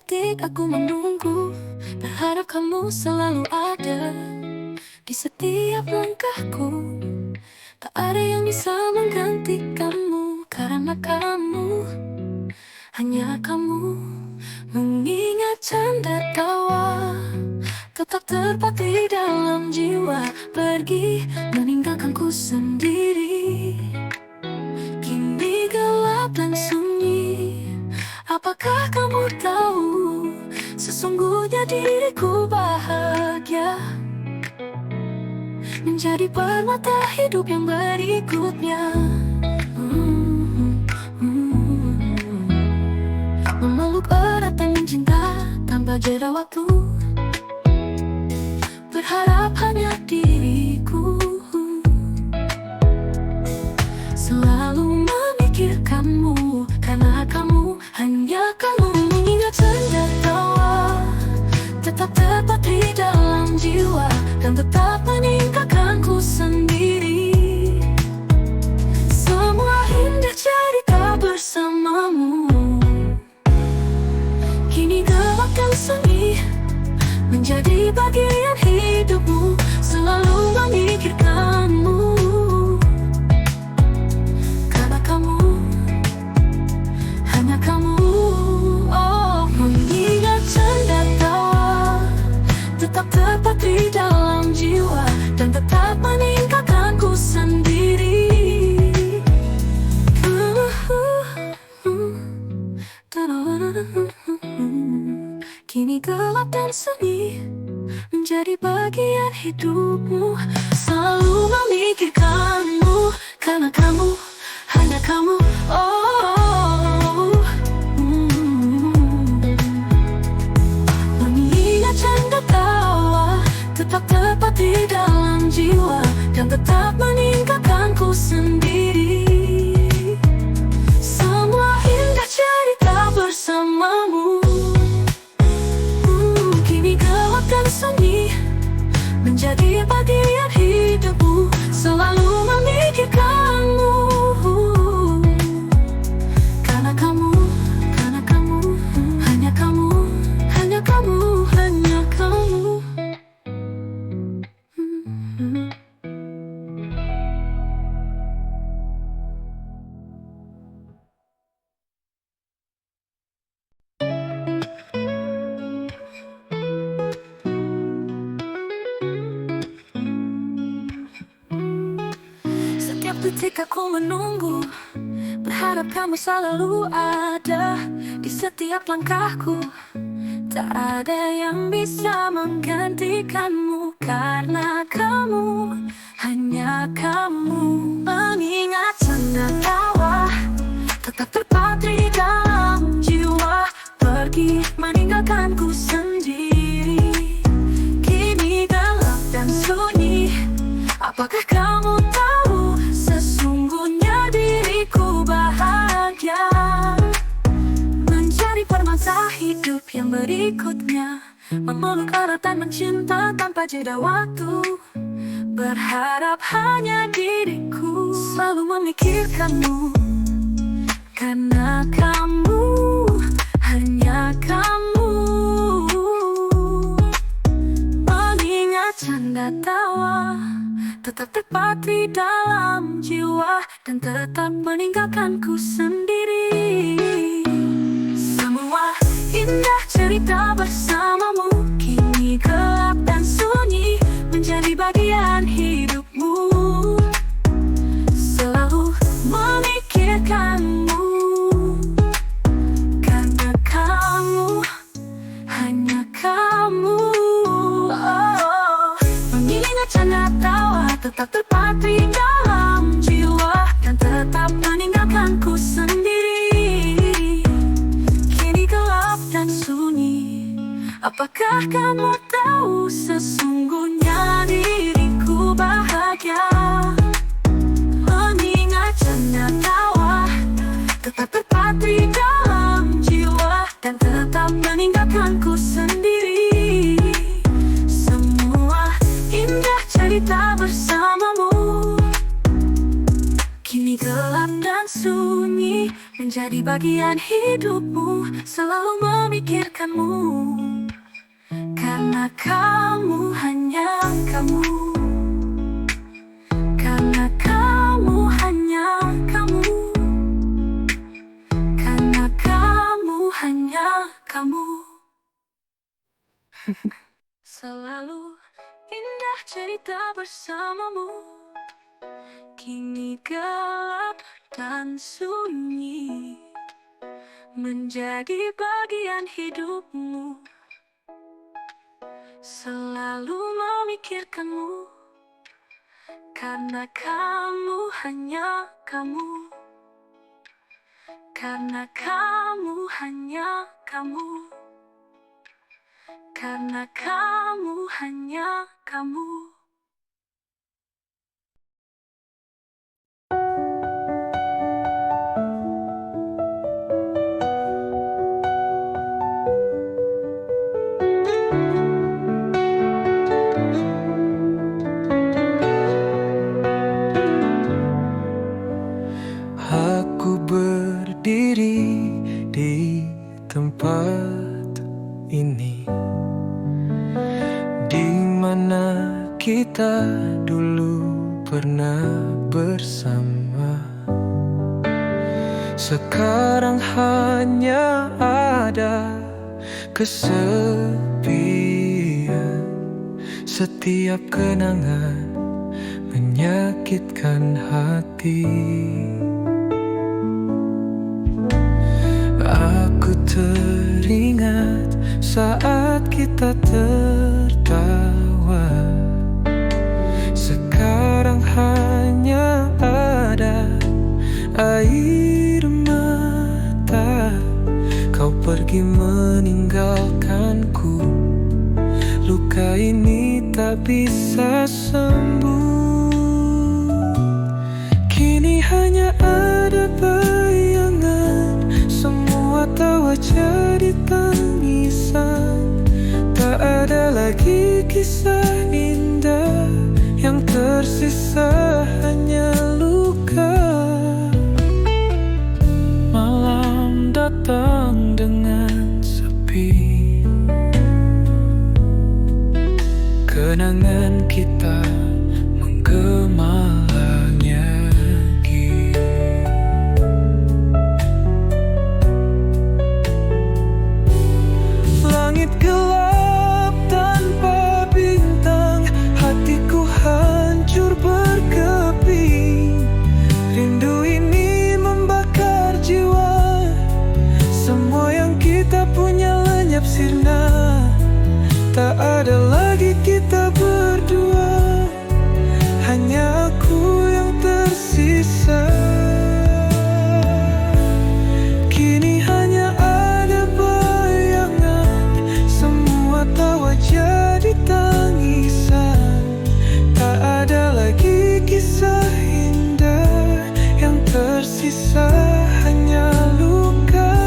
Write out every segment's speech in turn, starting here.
detik aku menunggu, berharap kamu selalu ada di setiap langkahku. Tak ada yang bisa menggantikanmu, karena kamu, hanya kamu. Mengingat canda tawa tetap terpatri dalam jiwa, pergi meninggalkanku sendiri. Kini gelap dan sunyi. Apakah kamu tahu, sesungguhnya diriku bahagia menjadi permata hidup yang berikutnya. Memeluk erat dan cinta tanpa jeda waktu, berharap hanya diriku. Selalu memikirkanmu, karena kamu, hanya kamu. Mengingat canda tawa tetap terpatri dalam jiwa, dan tetap meninggalkanku sendiri. Semua indah cerita bersamamu. Kini gelap dan sunyi menjadi bagian hidupmu, selalu memikirkanmu. Karena kamu, hanya kamu. Oh, mengingat canda tawa tetap terpatri dalam jiwa, dan tetap meninggalkanku sendiri. Kini gelap dan sunyi menjadi bagian hidupmu, selalu memikirkanmu. Karena kamu, hanya kamu. Oh, mengingat canda tawa tetap terpatri dalam jiwa, dan tetap meninggalkanku sendiri. Semua indah cerita bersamamu. Kini gelap dan sunyi menjadi bagian hidupmu, selalu memikirkanmu. Karena kamu, hanya kamu, hanya kamu, hanya kamu. Setiap detik aku menunggu, berharap kamu selalu ada di setiap langkahku. Tak ada yang bisa menggantikanmu, karena kamu, hanya kamu. Mengingat canda tawa tetap terpatri dalam jiwa, pergi meninggalkanku sendiri. Kini gelap dan sunyi. Apakah kamu tahu, sesungguhnya diriku bahagia menjadi permata hidup yang berikutnya. Memeluk erat dan mencinta tanpa jeda waktu, berharap hanya diriku. Selalu memikirkanmu, karena kamu, hanya kamu. Mengingat canda tawa tetap terpatri dalam jiwa, dan tetap meninggalkanku sendiri. Semua indah cerita bersamamu. Kini gelap dan sunyi menjadi bagian hidupmu, selalu memikirkanmu. Karena kamu, hanya kamu. Oh, mengingat canda tawa tetap terpatri dalam jiwa, dan tetap meninggalkanku sendiri. Kini gelap dan sunyi. Apakah kamu tahu, sesungguhnya diriku bahagia mengingat canda tawa tetap terpatri dalam jiwa, dan tetap meninggalkanku sendiri. Semua indah cerita bersamamu. Kini gelap dan sunyi menjadi bagian hidupmu, selalu memikirkanmu. Karena kamu hanya kamu. Karena kamu hanya kamu. Karena kamu hanya kamu. Selalu indah cerita bersamamu. Kini gelap dan sunyi menjadi bagian hidupmu, selalu memikirkanmu. Karena kamu hanya kamu. Karena kamu hanya kamu. Karena kamu hanya kamu. Aku berdiri di tempat ini, di mana kita dulu pernah bersama. Sekarang hanya ada kesepian. Setiap kenangan menyakitkan hati. Aku teringat saat kita tertawa. Sekarang hanya ada air mata. Kau pergi meninggalkanku. Luka ini tak bisa sembuh. Kini hanya ada bayangan, semua tawa jadi tangisan. Tak ada lagi kisah indah, yang tersisa hanya luka. Malam datang dengan sepi, kenangan kita menggema lagi. Langit gelap tanpa bintang, hatiku hancur berkeping. Rindu ini membakar jiwa, semua yang kita punya lenyap sirna. Tak ada lagi kita berdua, hanya aku yang tersisa. Kini hanya ada bayangan, semua tawa jadi tangisan. Tak ada lagi kisah indah, yang tersisa hanya luka.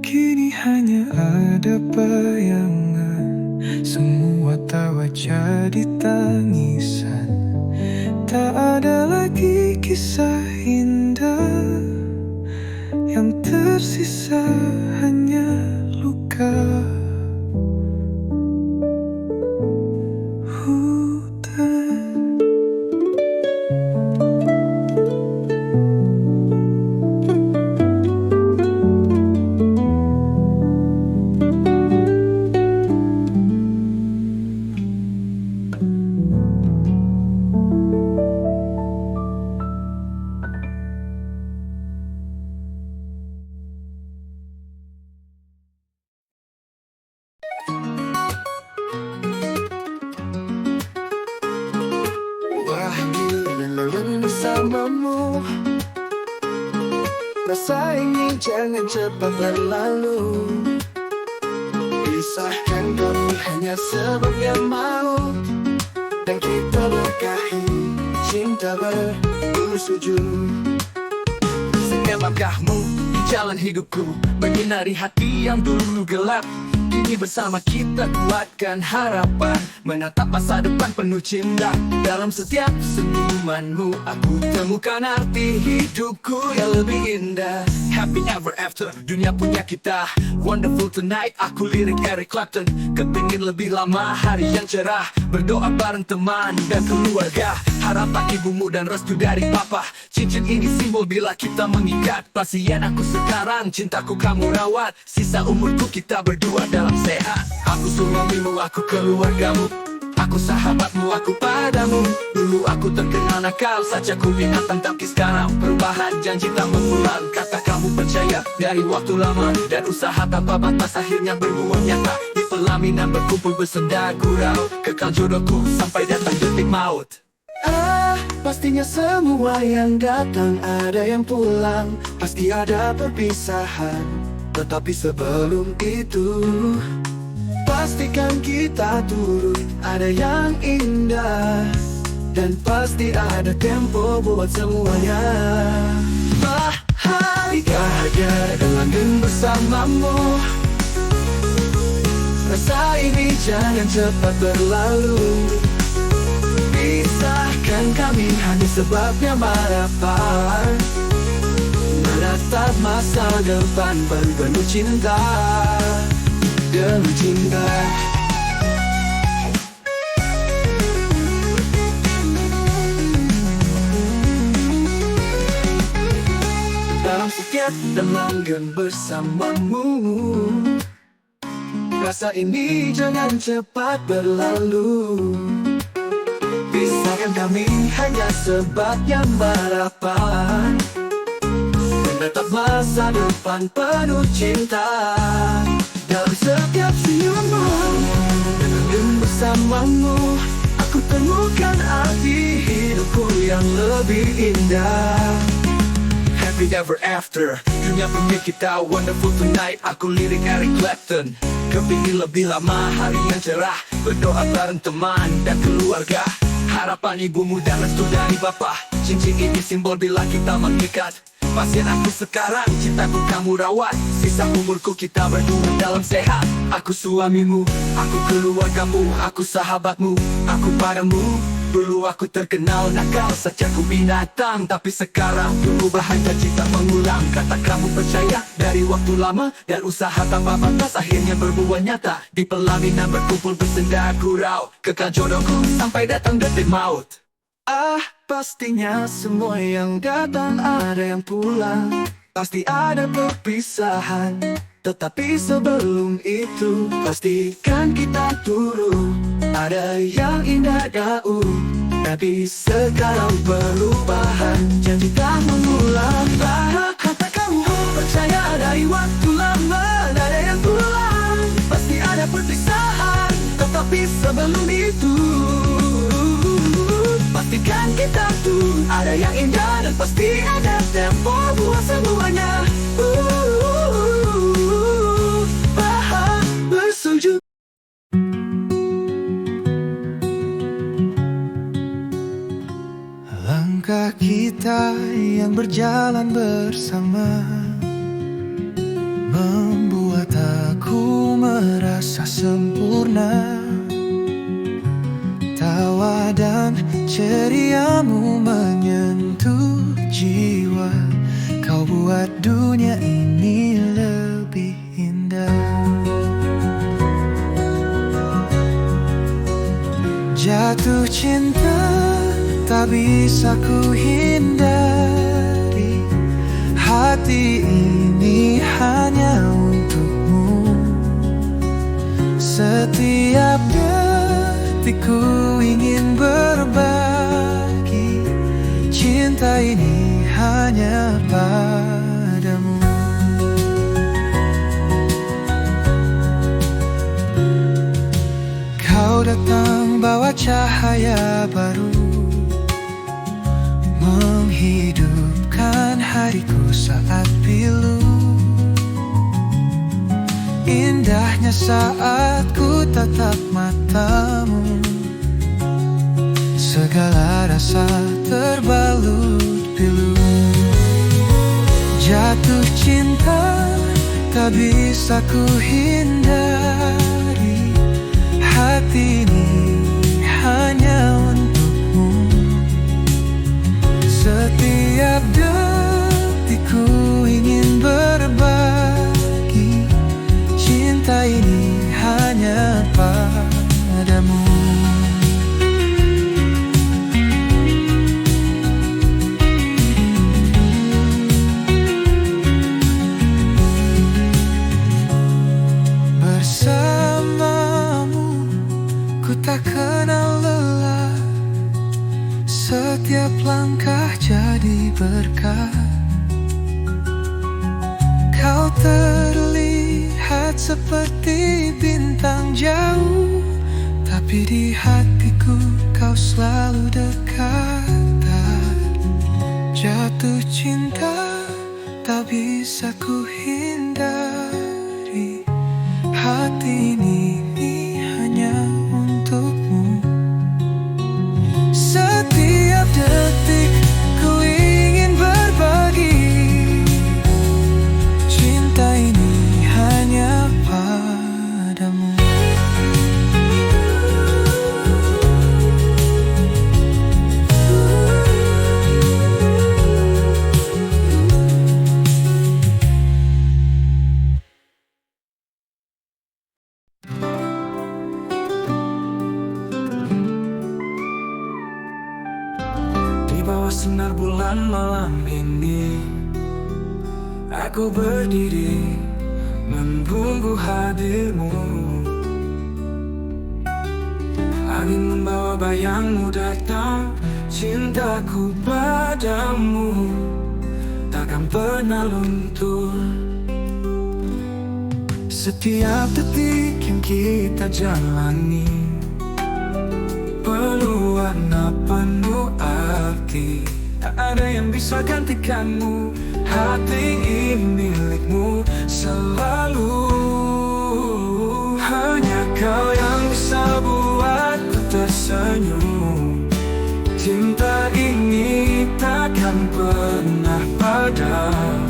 Kini hanya ada bayangan, semua tawa jadi tangisan. Tak ada lagi kisah indah, yang tersisa hanya luka. Hutan. Bersamamu, rasa ini jangan cepat berlalu. Pisahkan kami hanya sebab yang maut, dan kita berkahi cinta bersujud. Setiap langkahmu di jalan hidupku menyinari hati yang dulu gelap. Kini bersama kita kuatkan harapan, menatap masa depan penuh cinta. Dalam setiap senyumanmu aku temukan arti hidupku yang lebih indah. Happy ever after, dunia punya kita. Wonderful tonight, aku lirik Eric Clapton. Kepingin lebih lama hari yang cerah, berdoa bareng teman dan keluarga. Harapan ibumu dan restu dari papa. Cincin ini simbol bila kita mengikat. Pasien aku sekarang, cintaku kamu rawat. Sisa umurku kita berdua dalam sehat. Aku suamimu, aku keluargamu, aku sahabatmu, aku padamu. Dulu aku terkenal nakal saja ku binatang, tapi sekarang perubahan janji tak mengulang. Kata kamu percaya dari waktu lama, dan usaha tanpa batas akhirnya berbuah nyata. Di pelaminan berkumpul bersenda gurau, kekal jodohku sampai datang detik maut. Pastinya semua yang datang ada yang pulang, pasti ada perpisahan. Tetapi sebelum itu, pastikan kita turut ada yang indah, dan pasti ada tempo buat semuanya. Bahagia dengan bersamamu, rasa ini jangan cepat berlalu. Pisahkan kami hanya sebabnya harapan, menatap masa depan penuh cinta. Dengan cinta, dalam setiap dan langgeng bersamamu, rasa ini jangan cepat berlalu. Pisahkan kami hanya sebabnya harapan, menatap masa depan penuh cinta. Dalam setiap senyummu, dengan bersamamu, aku temukan arti hidupku yang lebih indah. Happy ever after, dunia punya kita. Wonderful tonight, aku lirik Eric Clapton. Kepingin lebih lama hari yang cerah, berdoa bareng teman dan keluarga. Harapan ibumu dan restu dari bapak. Cincin ini simbol bila kita mengikat. Pasien aku sekarang, cintaku kamu rawat. Sisa umurku kita berdua dalam sehat. Aku suamimu, aku keluargamu, aku sahabatmu, aku padamu. Dulu aku terkenal nakal saja ku binatang, tapi sekarang perubahan janji tak mengulang. Kata kamu percaya dari waktu lama, dan usaha tanpa batas akhirnya berbuah nyata. Di pelaminan berkumpul bersenda gurau, kekal jodohku sampai datang detik maut. Pastinya semua yang datang ada yang pulang, pasti ada perpisahan. Tetapi sebelum itu, pastikan kita turut ada yang indah jauh. Tapi sekarang perubahan janji tak mengulang. Kata kamu percaya dari waktu lama, ada yang pulang, pasti ada perpisahan. Tetapi sebelum itu, pastikan kita tuh ada yang indah, dan pasti ada tempo buat semuanya. Bersetuju. Langkah kita yang berjalan bersama membuat aku merasa sempurna. Tawa dan ceriamu menyentuh jiwa, kau buat dunia ini lebih indah. Jatuh cinta tak bisa ku hindari, hati ini hanya untukmu. Setiap detikku ingin berbagi, cinta ini hanya padamu. Kau datang bawa cahaya baru, menghidupkan hariku saat pilu. Indahnya saat ku tatap matamu, segala rasa terbalut pilu. Jatuh cinta tak bisa ku hindari. Hati ini hanya untukmu. Setiap detikku ingin berbagi. Cinta ini hanya padamu. Bersamamu ku tak kenal lelah. Setiap langkah jadi berkah. Kau terlihat seperti bintang jauh, tapi di hatiku kau selalu dekat. Jatuh cinta tak bisa ku hindari. Hati ini hanya untukmu. Setiap detik ku ingin berbagi. Cinta ini hanya padamu. Di bawah sinar bulan malam ini, aku berdiri menunggu hadirmu. Angin membawa bayangmu datang. Cintaku padamu takkan pernah luntur. Setiap detik yang kita jalani penuh warna, penuh arti. Tak ada yang bisa gantikanmu. Hati ini milikmu selalu. Hanya kau yang bisa buatku tersenyum. Cinta ini takkan pernah padam.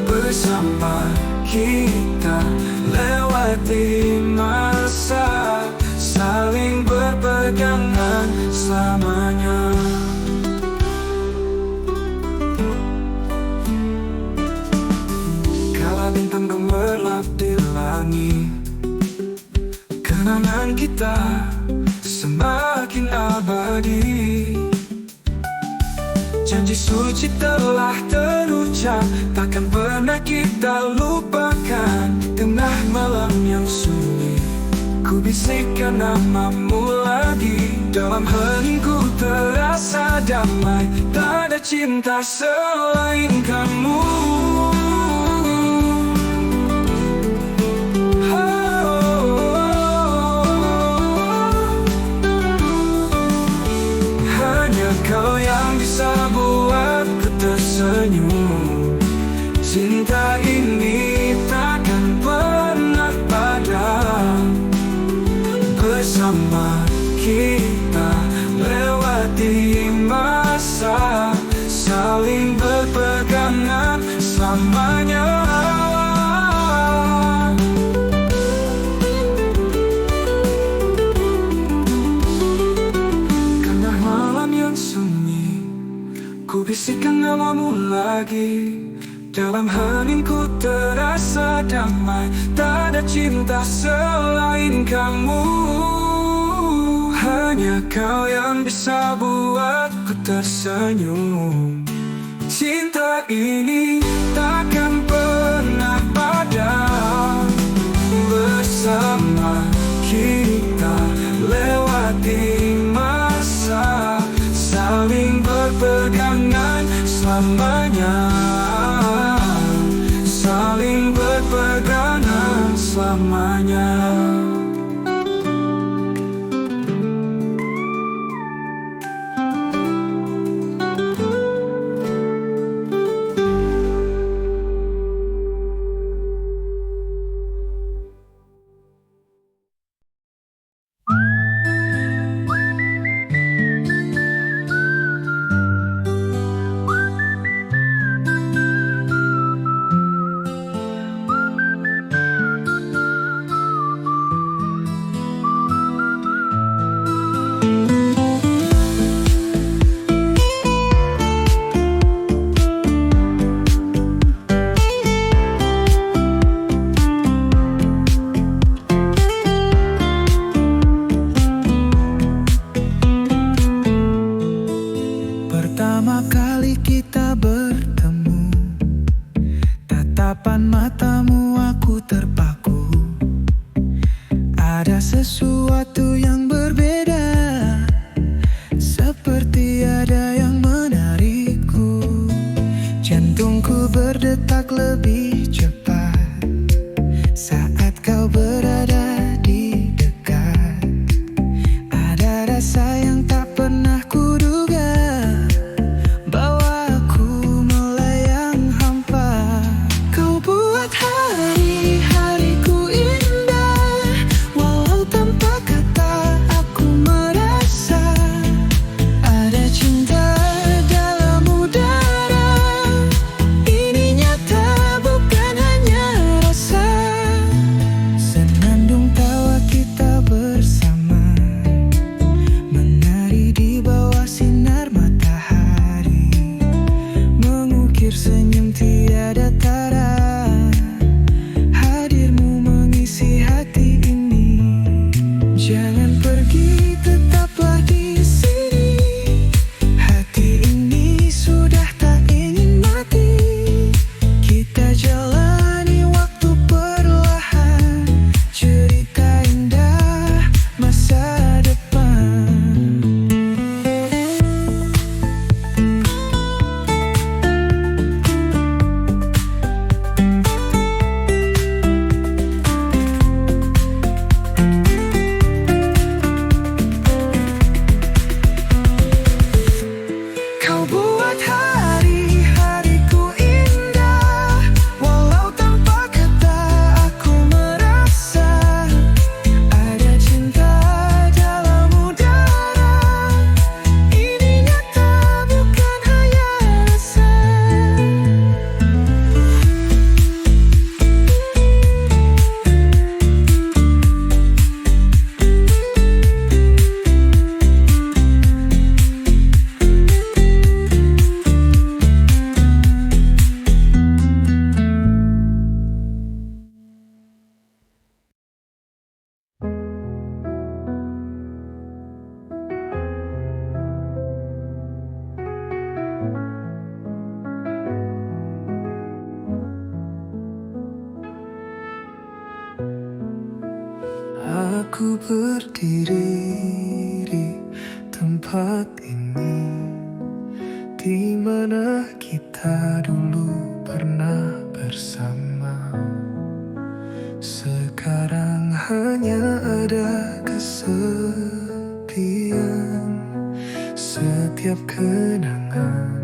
Bersama kita lewati masa, saling berpegangan selamanya. Kala bintang gemerlap di langit, kenangan kita semakin abadi. Janji suci telah terucap, takkan pernah kita lupakan. Tengah malam yang sunyi, ku bisikkan namamu lagi. Dalam heningku terasa damai. Tak ada cinta selain kamu. Hanya kau yang bisa buatku tersenyum. Cinta ini takkan pernah padam. Bersama kita lewati masa, saling berpegangan selamanya. Karena malam yang sunyi, ku bisikkan namamu lagi. Dalam heningku terasa damai. Tak ada cinta selain kamu. Hanya kau yang bisa buatku tersenyum. Cinta ini takkan pernah padam. Bersama kita lewati masa, saling berpegangan selamanya. Saling berpegangan selamanya. tatapan matamu aku terpaku. Ada sesuatu yang berbeda, seperti ada yang menarikku. Jantungku berdetak lebih cepat saat kau berada di dekat. Ada rasa yang tak pernah kuduga, bawa aku melayang hampa. Kau buat hari-hariku indah, walau tanpa kata aku merasa ada cinta dalam udara. Ini nyata bukan hanya rasa. Senandung tawa kita bersama, menari di bawah sinar matahari, mengukir senyum tiada tara. Hadirmu mengisi hati ini. Jangan pergi, tetaplah di sini. Hati ini sudah tak ingin mati. Kita jalani waktu perlahan, cerita indah masa depan. Kau buat hari-hariku indah, walau tanpa kata aku merasa ada cinta dalam udara. Ini nyata bukan hanya rasa. Aku berdiri di tempat ini, di mana kita dulu pernah bersama. Sekarang hanya ada kesepian. Setiap kenangan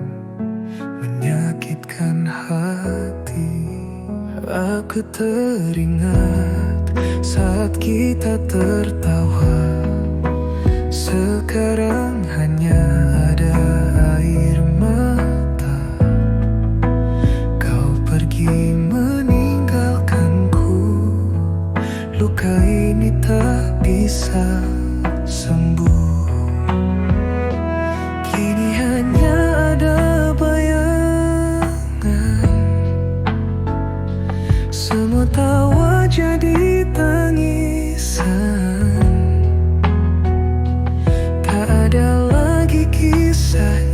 menyakitkan hati. Aku teringat saat kita tertawa. Sekarang hanya ada air mata. Kau pergi meninggalkanku. Luka ini tak bisa sembuh. Kini hanya ada bayangan. Semua tawa jadi tangisan. Tak ada lagi kisah